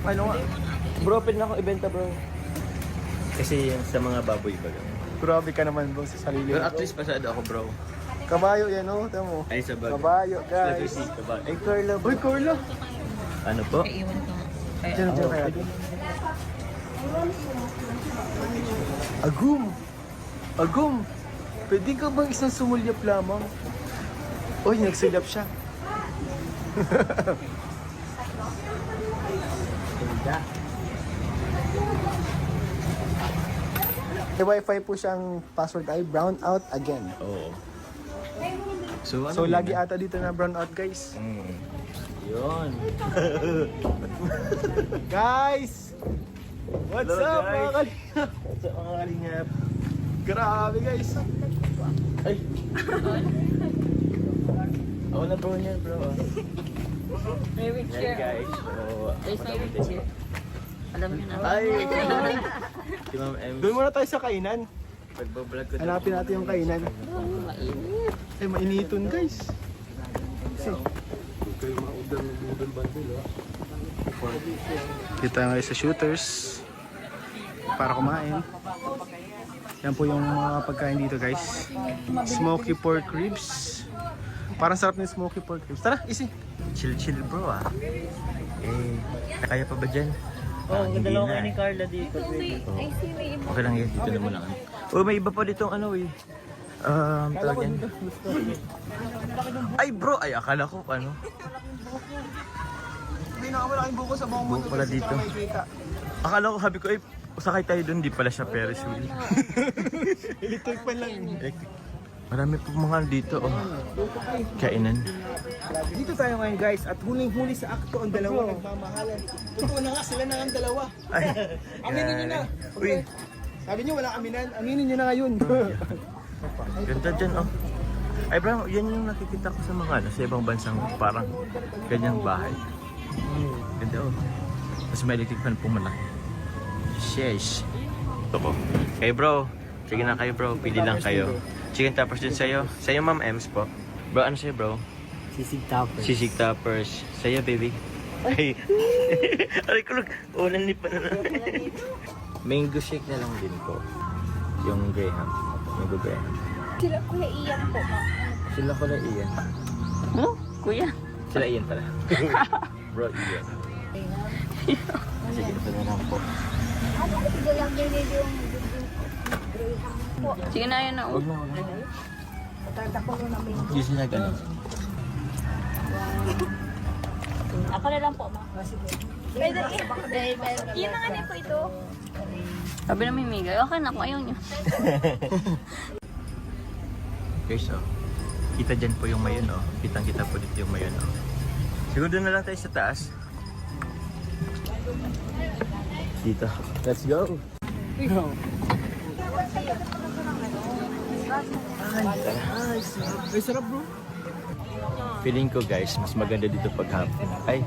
Ano nga? Bro, pwede na akong ibenta, bro. Kasi sa mga baboy ba ganun. Grabe ka naman bro sa sarili Pero mo. at least pasado ako, bro. Kabayo yan oh, tamo mo. Ay, sa bagay. Kabayo guys. Letter C, kabayo. Ay Carla. Uy Carla. Ano po? Iwan ko. Diyan kaya. Agum. Agum. Pwede ka bang isang sumulyap lamang? Uy, nagsulyap siya. May wifi po siyang password ay brown out again. Oo. So, ano So yun, lagi ah? ata dito na brown out guys. Yun. Guys! What's Hello, up guys. mga kalingap? What's up, mga kalingap? Grabe guys. Ay! Ako na bro niyan, bro. May Yan, wheelchair. guys. So, There's my wheelchair. Alam niyo na. Ay! Si Ma'am M. Doon muna tayo sa kainan. Pagbablog ko. Hanapin natin yung kainan. Mainit. Ay, mainiton guys. Dito tayo ngayon sa Shooters para kumain. Yan po yung mga pagkain dito guys. Smoky pork ribs. Parang sarap ng smoky pork ribs. Tara, easy. Chill bro ah. Eh, kaya pa ba dyan? Oh, Hindi dalawa na kayo ni eh. Carla dito. I see may iba. Okay lang yan, dito na mo lang. Oh, may iba pa dito ang ano eh. Tawag yan. Ay bro, ay akala ko ano. Hindi na wala kayong buko sa buong Buko pala dito. Akala ko, sabi ko, eh, sakay tayo dun, di pala siya Ferris wheel. Electric pan lang. Marami po mga dito, oh. Kainan. Dito tayo ngayon guys at huling-huli sa akto ang dalawa nagmamahalan. Totoo na nga sila na ang dalawa. Ay, Aminin nyo na. Uy, Sabi nyo wala aminan, aminin nyo na ngayon. ganda dyan, oh. Ay bro, yan yung nakikita ko sa mga ano, sa ibang bansang parang ganyang bahay. Ganda, oh. Tapos may electric fan po malaki. Sheesh. Ito po. Okay bro, sige na kayo bro, pili lang kayo. Chicken toppers din sa'yo. Sa'yo Ma'am Ems po. Bro, ano sa'yo bro? Sisig toppers. Sisig toppers. Sa'yo baby. Ay. Aray ko lang. Ulan ni pa na. Mango shake na lang din po. Yung Graham. Mango Graham. Sila Kuya Ian po. Sila ko na Ian. Oh, kuya. Sila Ian pala. Bro, Ian. Sige, ito na lang po. Ano ko sila lang din yung po. Sige na yun na. Huwag na, huwag na. Tatapulo namin. Hindi sila ganun. Ako na lang po, ma. Pwede Iyan na nga din po ito. Sabi na may migay. Okay na kung ayaw niyo. Guys, oh. Kita dyan po yung mayon, oh. Kitang-kita po dito yung mayon, oh. Siguro doon na lang tayo sa taas. Dito. Let's go. Ay, sarap bro. Feeling ko guys, mas maganda dito pag hapon. Ay,